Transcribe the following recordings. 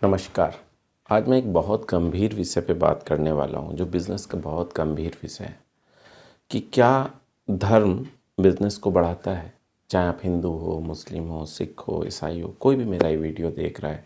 नमस्कार। आज मैं एक बहुत गंभीर विषय पे बात करने वाला हूँ जो बिज़नेस का बहुत गंभीर विषय है कि क्या धर्म बिज़नेस को बढ़ाता है। चाहे आप हिंदू हो, मुस्लिम हो, सिख हो, ईसाई हो, कोई भी मेरा ये वीडियो देख रहा है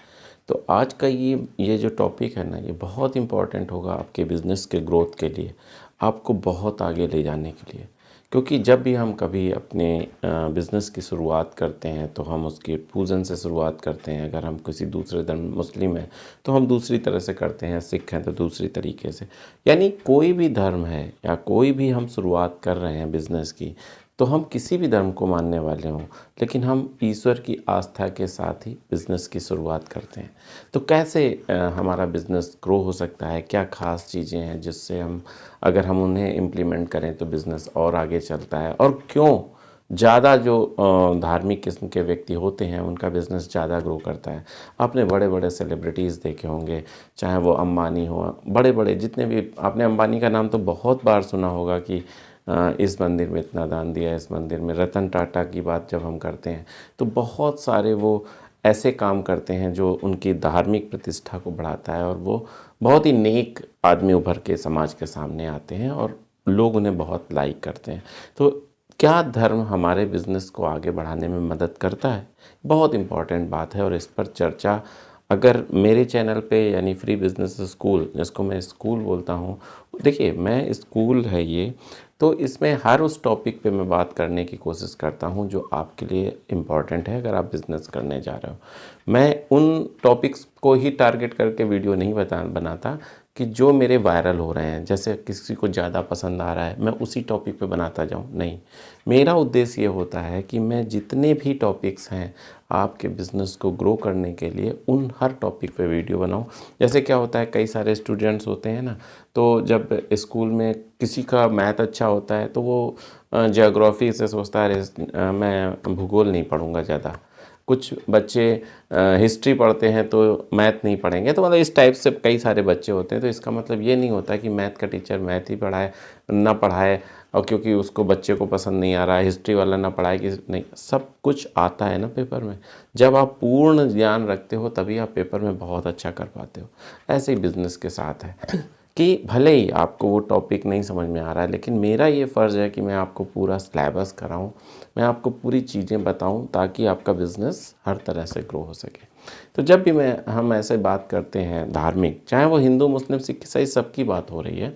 तो आज का ये जो टॉपिक है ना, ये बहुत इम्पोर्टेंट होगा आपके बिज़नेस के ग्रोथ के लिए, आपको बहुत आगे ले जाने के लिए। क्योंकि जब भी हम कभी अपने बिज़नेस की शुरुआत करते हैं तो हम उसकी पूजन से शुरुआत करते हैं। अगर हम किसी दूसरे धर्म, मुस्लिम है तो हम दूसरी तरह से करते हैं, सिख हैं तो दूसरी तरीके से। यानी कोई भी धर्म है या कोई भी हम शुरुआत कर रहे हैं बिज़नेस की, तो हम किसी भी धर्म को मानने वाले हों, लेकिन हम ईश्वर की आस्था के साथ ही बिज़नेस की शुरुआत करते हैं। तो कैसे हमारा बिज़नेस ग्रो हो सकता है, क्या ख़ास चीज़ें हैं जिससे हम, अगर हम उन्हें इम्प्लीमेंट करें तो बिज़नेस और आगे चलता है, और क्यों ज़्यादा जो धार्मिक किस्म के व्यक्ति होते हैं उनका बिज़नेस ज़्यादा ग्रो करता है। आपने बड़े बड़े सेलिब्रिटीज़ देखे होंगे, चाहे वो अंबानी हो, बड़े बड़े जितने भी, आपने अंबानी का नाम तो बहुत बार सुना होगा कि इस मंदिर में इतना दान दिया, इस मंदिर में। रतन टाटा की बात जब हम करते हैं तो बहुत सारे वो ऐसे काम करते हैं जो उनकी धार्मिक प्रतिष्ठा को बढ़ाता है, और वो बहुत ही नेक आदमी उभर के समाज के सामने आते हैं और लोग उन्हें बहुत लाइक करते हैं। तो क्या धर्म हमारे बिज़नेस को आगे बढ़ाने में मदद करता है? बहुत इम्पॉर्टेंट बात है और इस पर चर्चा अगर मेरे चैनल पे, यानी फ्री बिज़नेस स्कूल, जिसको मैं स्कूल बोलता हूँ, देखिए मैं स्कूल है ये, तो इसमें हर उस टॉपिक पे मैं बात करने की कोशिश करता हूँ जो आपके लिए इम्पॉर्टेंट है अगर आप बिज़नेस करने जा रहे हो। मैं उन टॉपिक्स को ही टारगेट करके वीडियो नहीं बनाता कि जो मेरे वायरल हो रहे हैं, जैसे किसी को ज़्यादा पसंद आ रहा है मैं उसी टॉपिक पे बनाता जाऊँ, नहीं। मेरा उद्देश्य ये होता है कि मैं जितने भी टॉपिक्स हैं आपके बिज़नेस को ग्रो करने के लिए, उन हर टॉपिक पे वीडियो बनाऊं। जैसे क्या होता है, कई सारे स्टूडेंट्स होते हैं ना, तो जब स्कूल में किसी का मैथ अच्छा होता है तो वो ज्योग्राफी से सोचता है मैं भूगोल नहीं पढ़ूंगा ज़्यादा। कुछ बच्चे हिस्ट्री पढ़ते हैं तो मैथ नहीं पढ़ेंगे। तो मतलब इस टाइप से कई सारे बच्चे होते हैं। तो इसका मतलब ये नहीं होता कि मैथ का टीचर मैथ ही पढ़ाए ना पढ़ाए, और क्योंकि उसको बच्चे को पसंद नहीं आ रहा है, हिस्ट्री वाला ना पढ़ाए कि नहीं, सब कुछ आता है ना पेपर में। जब आप पूर्ण ज्ञान रखते हो तभी आप पेपर में बहुत अच्छा कर पाते हो। ऐसे ही बिज़नेस के साथ है कि भले ही आपको वो टॉपिक नहीं समझ में आ रहा है, लेकिन मेरा ये फ़र्ज़ है कि मैं आपको पूरा सिलेबस कराऊं, मैं आपको पूरी चीज़ें बताऊं ताकि आपका बिज़नेस हर तरह से ग्रो हो सके। तो जब भी हम ऐसे बात करते हैं धार्मिक, चाहे वो हिंदू, मुस्लिम, सिख, ईसाई, सबकी बात हो रही है,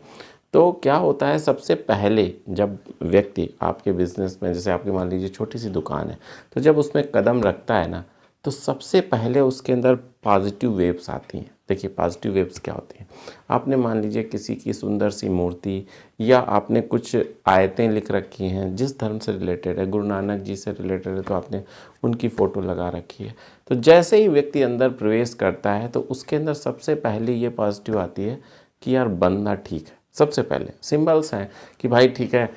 तो क्या होता है, सबसे पहले जब व्यक्ति आपके बिज़नेस में, जैसे आपकी मान लीजिए छोटी सी दुकान है, तो जब उसमें कदम रखता है ना, तो सबसे पहले उसके अंदर पॉजिटिव वेव्स आती हैं। देखिए पॉजिटिव वेव्स क्या होती हैं, आपने मान लीजिए किसी की सुंदर सी मूर्ति, या आपने कुछ आयतें लिख रखी हैं जिस धर्म से रिलेटेड है, गुरु नानक जी से रिलेटेड है, तो आपने उनकी फ़ोटो लगा रखी है। तो जैसे ही व्यक्ति अंदर प्रवेश करता है तो उसके अंदर सबसे पहले ये पॉजिटिव आती है कि यार बंदा ठीक है। सबसे पहले सिंबल्स हैं कि भाई ठीक है,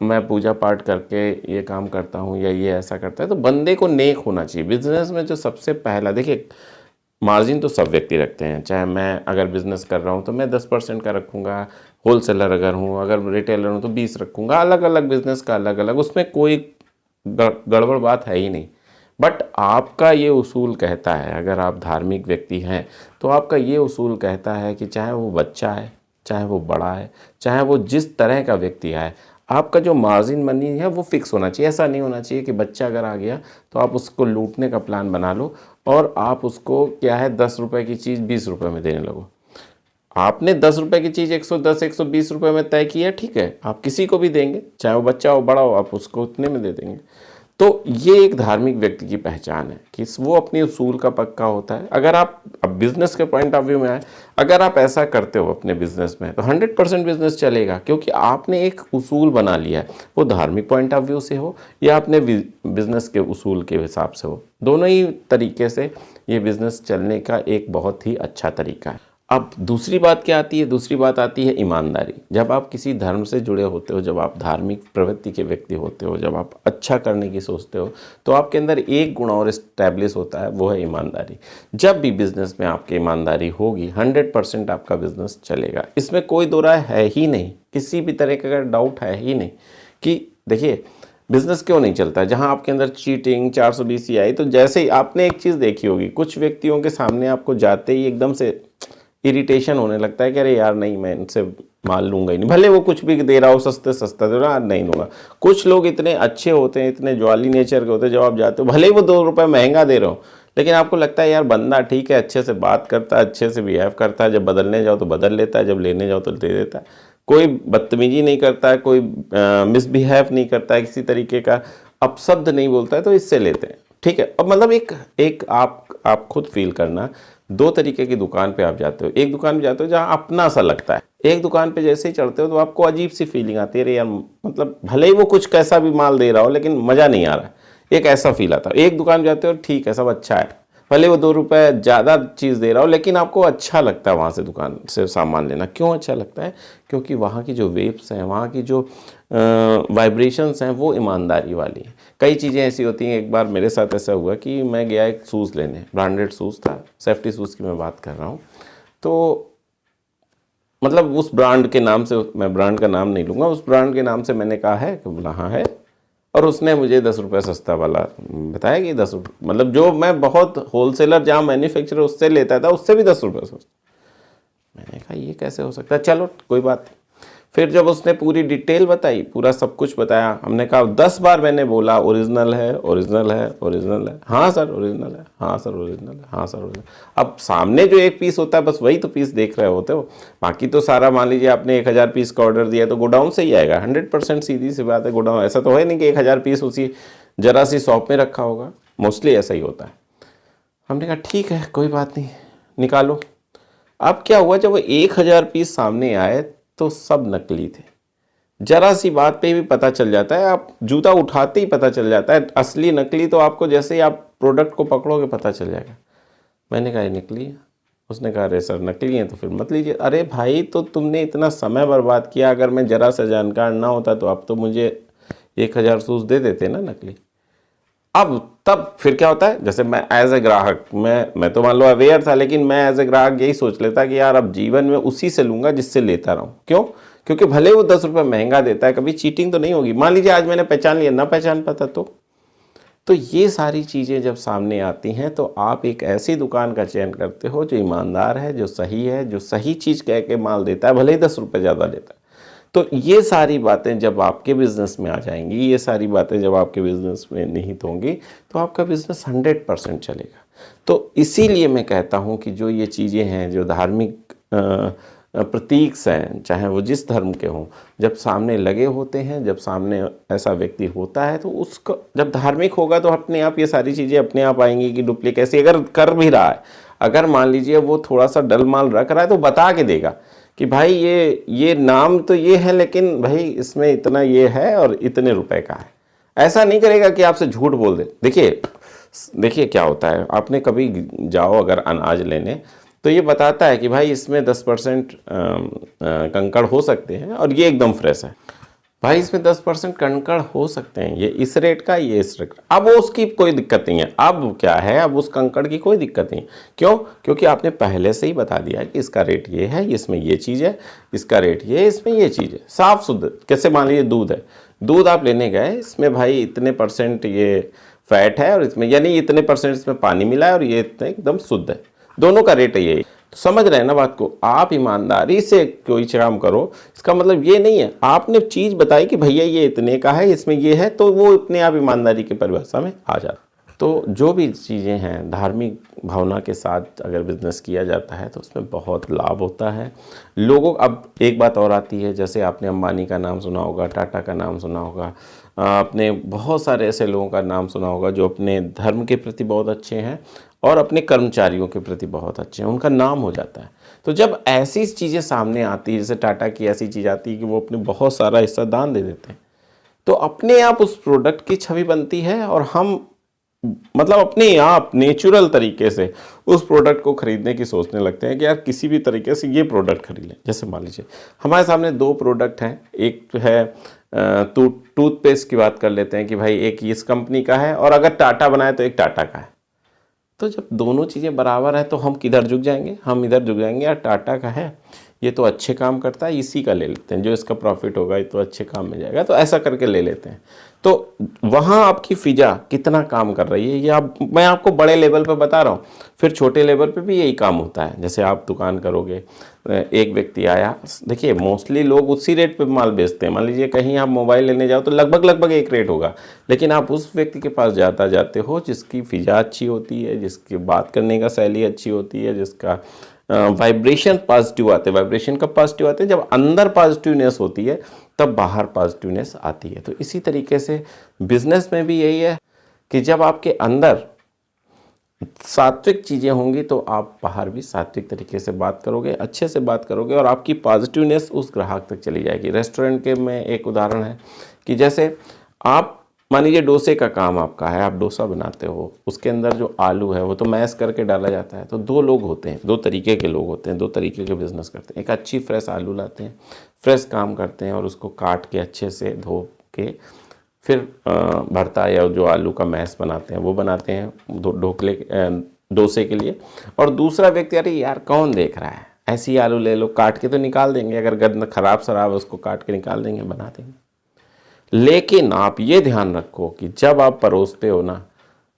मैं पूजा पाठ करके ये काम करता हूँ या ये ऐसा करता है, तो बंदे को नेक होना चाहिए। बिजनेस में जो सबसे पहला, देखिए मार्जिन तो सब व्यक्ति रखते हैं। चाहे मैं अगर बिज़नेस कर रहा हूँ तो मैं 10% का रखूँगा, होलसेलर अगर हूँ, अगर रिटेलर हूँ तो 20 रखूँगा। अलग अलग बिज़नेस का अलग अलग, उसमें कोई गड़बड़ बात है ही नहीं। बट आपका ये उसूल कहता है, अगर आप धार्मिक व्यक्ति हैं तो आपका ये उसूल कहता है कि चाहे वो बच्चा है, चाहे वो बड़ा है, चाहे वो जिस तरह का व्यक्ति है, आपका जो मार्जिन मनी है वो फिक्स होना चाहिए। ऐसा नहीं होना चाहिए कि बच्चा अगर आ गया तो आप उसको लूटने का प्लान बना लो और आप उसको क्या है 10 रुपए की चीज़ 20 रुपए में देने लगो। आपने 10 रुपए की चीज़ 110 120 रुपए में तय किया, ठीक है, आप किसी को भी देंगे, चाहे वो बच्चा हो बड़ा हो, आप उसको उतने में दे देंगे। तो ये एक धार्मिक व्यक्ति की पहचान है कि वो अपनी उसूल का पक्का होता है। अगर आप अब बिजनेस के पॉइंट ऑफ व्यू में आए, अगर आप ऐसा करते हो अपने बिजनेस में तो 100% बिजनेस चलेगा, क्योंकि आपने एक उसूल बना लिया है। वो धार्मिक पॉइंट ऑफ व्यू से हो या अपने बिजनेस के उसूल के हिसाब से हो, दोनों ही तरीके से ये बिजनेस चलने का एक बहुत ही अच्छा तरीका है। अब दूसरी बात क्या आती है? दूसरी बात आती है ईमानदारी। जब आप किसी धर्म से जुड़े होते हो, जब आप धार्मिक प्रवृत्ति के व्यक्ति होते हो, जब आप अच्छा करने की सोचते हो, तो आपके अंदर एक गुण और इस्टेब्लिश होता है, वो है ईमानदारी। जब भी बिज़नेस में आपकी ईमानदारी होगी 100% आपका बिज़नेस चलेगा। इसमें कोई दो राय है ही नहीं, किसी भी तरह का अगर डाउट है ही नहीं। कि देखिए बिजनेस क्यों नहीं चलता है? जहां आपके अंदर चीटिंग 420 आई, तो जैसे ही आपने एक चीज़ देखी होगी, कुछ व्यक्तियों के सामने आपको जाते ही एकदम से इरिटेशन होने लगता है कि अरे यार नहीं, मैं इनसे माल लूंगा ही नहीं, भले वो कुछ भी दे रहा हो, सस्ते सस्ता दे रहा, नहीं लूंगा। कुछ लोग इतने अच्छे होते हैं, इतने ज्वाली नेचर के होते हैं, जब आप जाते हो भले ही वो 2 रुपये महंगा दे रहे हो, लेकिन आपको लगता है यार बंदा ठीक है, अच्छे से बात करता है, अच्छे से बिहेव करता है, जब बदलने जाओ तो बदल लेता है, जब लेने जाओ तो दे देता है, कोई बदतमीजी नहीं करता है, कोई मिसबिहेव नहीं करता है, किसी तरीके का अपशब्द नहीं बोलता है, तो इससे लेते हैं। ठीक है। अब मतलब एक एक आप खुद फील करना, 2 तरीके की दुकान पे आप जाते हो। एक दुकान पे जाते हो जहाँ अपना सा लगता है, एक दुकान पे जैसे ही चढ़ते हो तो आपको अजीब सी फीलिंग आती है, अरे यार मतलब भले ही वो कुछ कैसा भी माल दे रहा हो लेकिन मज़ा नहीं आ रहा है, एक ऐसा फील आता है। एक दुकान जाते हो ठीक है, सब अच्छा है, भले वो 2 रुपये ज़्यादा चीज़ दे रहा हो, लेकिन आपको अच्छा लगता है वहाँ से दुकान से सामान लेना। क्यों अच्छा लगता है? क्योंकि वहाँ की जो वेव्स हैं, वहाँ की जो वाइब्रेशंस हैं, वो ईमानदारी वाली हैं। कई चीज़ें ऐसी होती हैं, एक बार मेरे साथ ऐसा हुआ कि मैं गया एक शूज़ लेने, ब्रांडेड शूज़ था, सेफ्टी शूज़ की मैं बात कर रहा हूँ। तो मतलब उस ब्रांड के नाम से, मैं ब्रांड का नाम नहीं लूँगा, उस ब्रांड के नाम से मैंने कहा है कि बोला हाँ है, और उसने मुझे 10 रुपये सस्ता वाला बताया कि 10 रुपये, मतलब जो मैं बहुत होलसेलर जहाँ मैन्युफैक्चरर उससे लेता था उससे भी 10 रुपये सस्ता। मैंने कहा ये कैसे हो सकता है, चलो कोई बात नहीं। फिर जब उसने पूरी डिटेल बताई, पूरा सब कुछ बताया, हमने कहा 10 बार मैंने बोला ओरिजिनल है, ओरिजिनल है, ओरिजिनल है, हाँ सर ओरिजिनल है, हाँ सर ओरिजिनल है, हाँ सर ओरिजिनल। अब सामने जो एक पीस होता है बस वही तो पीस देख रहे होते हो, बाकी तो सारा मान लीजिए आपने 1000 पीस का ऑर्डर दिया तो गोडाउन से ही आएगा 100%, सीधी सी बात है। गोडाउन ऐसा तो है नहीं कि 1000 पीस उसी जरा सी शॉप में रखा होगा, मोस्टली ऐसा ही होता है। हमने कहा ठीक है कोई बात नहीं, निकालो। अब क्या हुआ, जब वो 1000 पीस सामने आए तो सब नकली थे। जरा सी बात पे भी पता चल जाता है, आप जूता उठाते ही पता चल जाता है असली नकली, तो आपको जैसे ही आप प्रोडक्ट को पकड़ोगे पता चल जाएगा। मैंने कहा ये नकली है, उसने कहा अरे सर नकली है तो फिर मत लीजिए। अरे भाई तो तुमने इतना समय बर्बाद किया, अगर मैं जरा सा जानकार ना होता तो आप तो मुझे 1000 शूज़ दे देते ना नकली। अब तब फिर क्या होता है, जैसे मैं एज ए ग्राहक, मैं तो मान लो अवेयर था, लेकिन मैं एज ए ग्राहक यही सोच लेता कि यार अब जीवन में उसी से लूंगा जिससे लेता रहूं। क्यों? क्योंकि भले वो 10 रुपये महंगा देता है, कभी चीटिंग तो नहीं होगी। मान लीजिए आज मैंने पहचान लिया, ना पहचान पाता तो ये सारी चीज़ें जब सामने आती हैं तो आप एक ऐसी दुकान का चयन करते हो जो ईमानदार है, जो सही है, जो सही चीज़ कह के माल देता है, भले ही 10 रुपये ज़्यादा लेता है। तो ये सारी बातें जब आपके बिज़नेस में आ जाएंगी, ये सारी बातें जब आपके बिज़नेस में निहित होंगी, तो आपका बिज़नेस 100% चलेगा। तो इसीलिए मैं कहता हूँ कि जो ये चीज़ें हैं, जो धार्मिक प्रतीक हैं, चाहे वो जिस धर्म के हों, जब सामने लगे होते हैं, जब सामने ऐसा व्यक्ति होता है, तो उसको जब धार्मिक होगा तो अपने आप ये सारी चीज़ें अपने आप आएंगी कि डुप्लीकेसी अगर कर भी रहा है, अगर मान लीजिए वो थोड़ा सा डल माल रख रहा है तो बता के देगा कि भाई ये नाम तो ये है, लेकिन भाई इसमें इतना ये है और इतने रुपए का है। ऐसा नहीं करेगा कि आपसे झूठ बोल दे। देखिए क्या होता है, आपने कभी जाओ अगर अनाज लेने, तो ये बताता है कि भाई इसमें 10% कंकड़ हो सकते हैं और ये एकदम फ्रेश है। भाई इसमें 10% कंकड़ हो सकते हैं, ये इस रेट का, ये इस रेट का। अब वो उसकी कोई दिक्कत नहीं है। अब क्या है, अब उस कंकड़ की कोई दिक्कत नहीं। क्यों? क्योंकि आपने पहले से ही बता दिया है कि इसका रेट ये है, इसमें ये चीज़ है, इसका रेट ये है, इसमें ये चीज़ है। साफ शुद्ध। कैसे, मान लीजिए दूध है, दूध आप लेने गए, इसमें भाई इतने % ये फैट है और इसमें यानी इतने % इसमें पानी मिला है और ये इतने एकदम शुद्ध है, दोनों का रेट है यही। तो समझ रहे हैं ना बात को। आप ईमानदारी से कोई काम करो, इसका मतलब ये नहीं है आपने चीज़ बताई कि भैया ये इतने का है, इसमें ये है, तो वो अपने आप ईमानदारी की परिभाषा में आ जाता है। तो जो भी चीज़ें हैं धार्मिक भावना के साथ अगर बिज़नेस किया जाता है तो उसमें बहुत लाभ होता है लोगों। अब एक बात और आती है, जैसे आपने अंबानी का नाम सुना होगा, टाटा का नाम सुना होगा, आपने बहुत सारे ऐसे लोगों का नाम सुना होगा जो अपने धर्म के प्रति बहुत अच्छे हैं और अपने कर्मचारियों के प्रति बहुत अच्छे हैं, उनका नाम हो जाता है। तो जब ऐसी चीज़ें सामने आती है, जैसे टाटा की ऐसी चीज़ आती है कि वो अपने बहुत सारा हिस्सा दान दे देते हैं, तो अपने आप उस प्रोडक्ट की छवि बनती है और हम मतलब अपने आप नेचुरल तरीके से उस प्रोडक्ट को खरीदने की सोचने लगते हैं कि यार किसी भी तरीके से ये प्रोडक्ट खरीद लें। जैसे मान लीजिए हमारे सामने 2 प्रोडक्ट हैं, एक है टूथपेस्ट की बात कर लेते हैं कि भाई एक इस कंपनी का है और अगर टाटा बनाए तो एक टाटा का है। तो जब दोनों चीज़ें बराबर हैं तो हम किधर झुक जाएंगे? हम इधर झुक जाएंगे, यार टाटा का है, ये तो अच्छे काम करता है, इसी का ले लेते हैं, जो इसका प्रॉफिट होगा ये तो अच्छे काम में जाएगा, तो ऐसा करके ले लेते हैं। तो वहाँ आपकी फिजा कितना काम कर रही है, ये मैं आपको बड़े लेवल पे बता रहा हूँ। फिर छोटे लेवल पे भी यही काम होता है। जैसे आप दुकान करोगे, एक व्यक्ति आया, देखिए मोस्टली लोग उसी रेट पे माल बेचते हैं। मान लीजिए कहीं आप मोबाइल लेने जाओ तो लगभग एक रेट होगा, लेकिन आप उस व्यक्ति के पास जाते हो जिसकी फिजा अच्छी होती है, जिसकी बात करने का शैली अच्छी होती है, जिसका वाइब्रेशन पॉजिटिव आते हैं। वाइब्रेशन कब पॉजिटिव आते हैं? जब अंदर पॉजिटिवनेस होती है तब बाहर पॉजिटिवनेस आती है। तो इसी तरीके से बिजनेस में भी यही है कि जब आपके अंदर सात्विक चीज़ें होंगी तो आप बाहर भी सात्विक तरीके से बात करोगे, अच्छे से बात करोगे, और आपकी पॉजिटिवनेस उस ग्राहक तक चली जाएगी। रेस्टोरेंट के में एक उदाहरण है कि जैसे आप मान लीजिए डोसे का काम आपका है, आप डोसा बनाते हो, उसके अंदर जो आलू है वो तो मैश करके डाला जाता है। तो दो लोग होते हैं, दो तरीके के लोग होते हैं, दो तरीके के बिजनेस करते हैं। एक अच्छी फ्रेश आलू लाते हैं, फ्रेश काम करते हैं और उसको काट के अच्छे से धो के फिर भरता या जो आलू का मैश बनाते हैं वो बनाते हैं ढोकले डोसे के लिए। और दूसरा व्यक्ति, अरे यार कौन देख रहा है, ऐसी आलू ले लो, काट के तो निकाल देंगे, अगर गंद खराब शराब है उसको काट के निकाल देंगे, बना देंगे। लेकिन आप ये ध्यान रखो कि जब आप परोसते हो ना,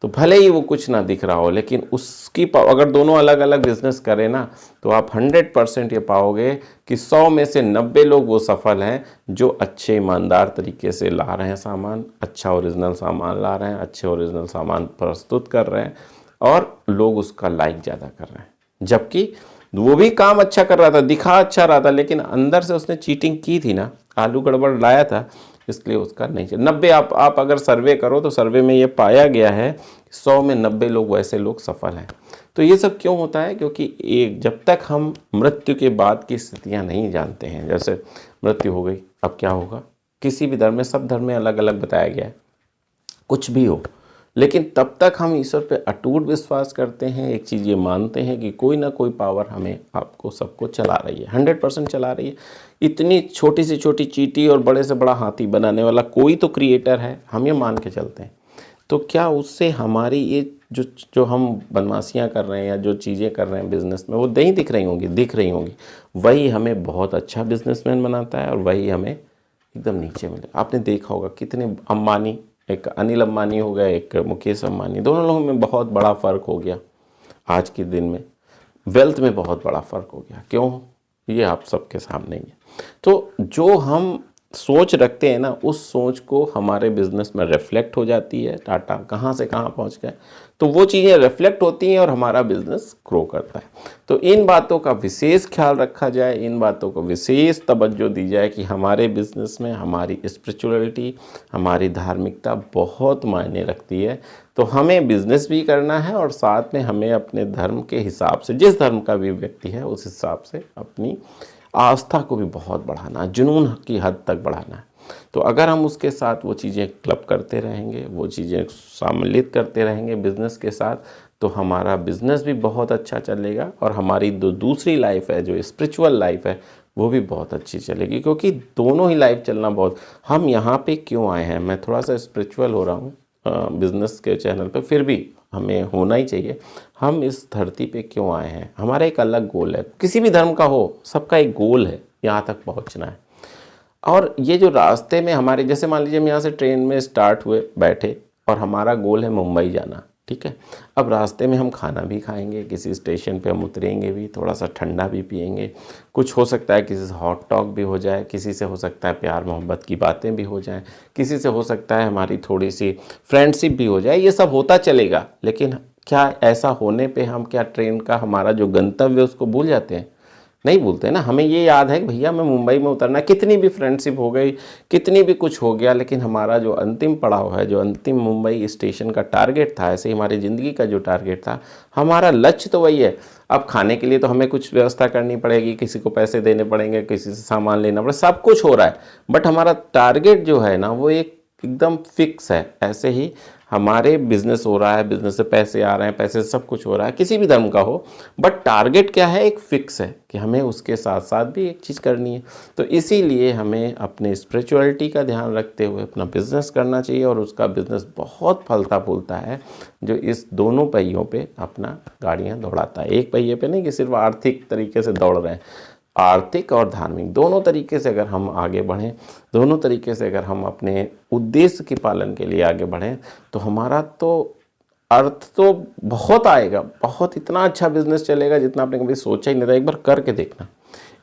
तो भले ही वो कुछ ना दिख रहा हो, लेकिन उसकी अगर दोनों अलग अलग बिजनेस करें ना, तो आप 100% ये पाओगे कि 100 में से 90 लोग वो सफल हैं जो अच्छे ईमानदार तरीके से ला रहे हैं सामान, अच्छा ओरिजिनल सामान ला रहे हैं, अच्छे ओरिजिनल सामान प्रस्तुत कर रहे हैं, और लोग उसका लाइक ज़्यादा कर रहे हैं। जबकि वो भी काम अच्छा कर रहा था, दिखा अच्छा रहा था, लेकिन अंदर से उसने चीटिंग की थी ना, आलू गड़बड़ लाया था, इसलिए उसका नहीं चल। 90 आप अगर सर्वे करो तो सर्वे में ये पाया गया है 100 में 90 लोग वैसे लोग सफल हैं। तो ये सब क्यों होता है? क्योंकि जब तक हम मृत्यु के बाद की स्थितियां नहीं जानते हैं, जैसे मृत्यु हो गई अब क्या होगा, किसी भी धर्म में, सब धर्म में अलग अलग बताया गया है, कुछ भी हो, लेकिन तब तक हम ईश्वर पे अटूट विश्वास करते हैं। एक चीज़ ये मानते हैं कि कोई ना कोई पावर हमें आपको सबको चला रही है, 100% चला रही है। इतनी छोटी से छोटी चींटी और बड़े से बड़ा हाथी बनाने वाला कोई तो क्रिएटर है, हम ये मान के चलते हैं। तो क्या उससे हमारी ये जो हम बदमाशियाँ कर रहे हैं या जो चीज़ें कर रहे हैं बिज़नेस में, वो नहीं दिख रही होंगी? दिख रही होंगी। वही हमें बहुत अच्छा बिजनेसमैन बनाता है और वही हमें एकदम नीचे मिले। आपने देखा होगा कितने अंबानी, एक अनिल अंबानी हो गया, एक मुकेश अंबानी, दोनों लोगों में बहुत बड़ा फ़र्क हो गया। आज के दिन में वेल्थ में बहुत बड़ा फ़र्क हो गया। क्यों? ये आप सबके सामने ही है। तो जो हम सोच रखते हैं ना, उस सोच को हमारे बिजनेस में रिफ्लेक्ट हो जाती है। टाटा कहाँ से कहाँ पहुँच गए, तो वो चीज़ें रिफ्लेक्ट होती हैं और हमारा बिजनेस ग्रो करता है। तो इन बातों का विशेष ख्याल रखा जाए, इन बातों को विशेष तवज्जो दी जाए कि हमारे बिजनेस में हमारी स्पिरिचुअलिटी, हमारी धार्मिकता बहुत मायने रखती है। तो हमें बिजनेस भी करना है और साथ में हमें अपने धर्म के हिसाब से, जिस धर्म का भी व्यक्ति है उस हिसाब से अपनी आस्था को भी बहुत बढ़ाना, जुनून की हद तक बढ़ाना है। तो अगर हम उसके साथ वो चीज़ें क्लब करते रहेंगे, वो चीज़ें सम्मिलित करते रहेंगे बिज़नेस के साथ, तो हमारा बिज़नेस भी बहुत अच्छा चलेगा और हमारी दूसरी लाइफ है, जो स्पिरिचुअल लाइफ है, वो भी बहुत अच्छी चलेगी। क्योंकि दोनों ही लाइफ चलना बहुत, हम यहाँ पे क्यों आए हैं, मैं थोड़ा सा स्पिरिचुअल हो रहा हूँ बिज़नेस के चैनल पे, फिर भी हमें होना ही चाहिए। हम इस धरती पे क्यों आए हैं, हमारा एक अलग गोल है। किसी भी धर्म का हो, सबका एक गोल है, यहाँ तक पहुँचना है। और ये जो रास्ते में हमारे, जैसे मान लीजिए हम यहाँ से ट्रेन में स्टार्ट हुए, बैठे, और हमारा गोल है मुंबई जाना, ठीक है। अब रास्ते में हम खाना भी खाएंगे, किसी स्टेशन पे हम उतरेंगे भी, थोड़ा सा ठंडा भी पिएंगे, कुछ हो सकता है किसी से हॉट टॉक भी हो जाए, किसी से हो सकता है प्यार मोहब्बत की बातें भी हो जाएं, किसी से हो सकता है हमारी थोड़ी सी फ्रेंडशिप भी हो जाए। ये सब होता चलेगा, लेकिन क्या ऐसा होने पे हम क्या ट्रेन का हमारा जो गंतव्य उसको भूल जाते हैं? नहीं भूलते ना। हमें ये याद है कि भैया मैं मुंबई में उतरना, कितनी भी फ्रेंडशिप हो गई, कितनी भी कुछ हो गया, लेकिन हमारा जो अंतिम पड़ाव है, जो अंतिम मुंबई स्टेशन का टारगेट था, ऐसे ही हमारी ज़िंदगी का जो टारगेट था, हमारा लक्ष्य तो वही है। अब खाने के लिए तो हमें कुछ व्यवस्था करनी पड़ेगी, किसी को पैसे देने पड़ेंगे, किसी से सामान लेना पड़ेगा, सब कुछ हो रहा है, बट हमारा टारगेट जो है ना, वो एकदम फिक्स है। ऐसे ही हमारे बिजनेस हो रहा है, बिजनेस से पैसे आ रहे हैं, पैसे से सब कुछ हो रहा है, किसी भी धर्म का हो, बट टारगेट क्या है? एक फिक्स है कि हमें उसके साथ साथ भी एक चीज़ करनी है। तो इसीलिए हमें अपने स्पिरिचुअलिटी का ध्यान रखते हुए अपना बिजनेस करना चाहिए, और उसका बिजनेस बहुत फलता फूलता है जो इस दोनों पहियों पे अपना गाड़ियाँ दौड़ाता है। एक पहिए पे नहीं कि सिर्फ आर्थिक तरीके से दौड़ रहे हैं, आर्थिक और धार्मिक दोनों तरीके से अगर हम आगे बढ़ें, दोनों तरीके से अगर हम अपने उद्देश्य के पालन के लिए आगे बढ़ें, तो हमारा तो अर्थ तो बहुत आएगा, बहुत इतना अच्छा बिजनेस चलेगा जितना आपने कभी सोचा ही नहीं था। एक बार करके देखना,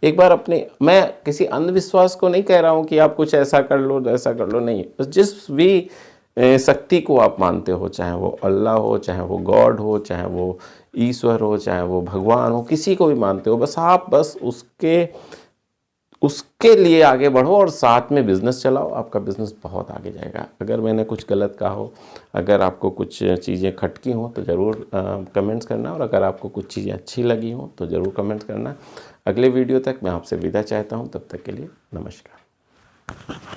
एक बार अपने, मैं किसी अंधविश्वास को नहीं कह रहा हूँ कि आप कुछ ऐसा कर लो ऐसा कर लो, नहीं, बस जिस भी शक्ति को आप मानते हो, चाहे वो अल्लाह हो, चाहे वो गॉड हो, चाहे वो ईश्वर हो, चाहे वो भगवान हो, किसी को भी मानते हो, बस आप बस उसके लिए आगे बढ़ो और साथ में बिज़नेस चलाओ, आपका बिज़नेस बहुत आगे जाएगा। अगर मैंने कुछ गलत कहा हो, अगर आपको कुछ चीज़ें खटकी हों तो ज़रूर कमेंट्स करना, और अगर आपको कुछ चीज़ें अच्छी लगी हों तो ज़रूर कमेंट्स करना। अगले वीडियो तक मैं आपसे विदा चाहता हूं, तब तक के लिए नमस्कार।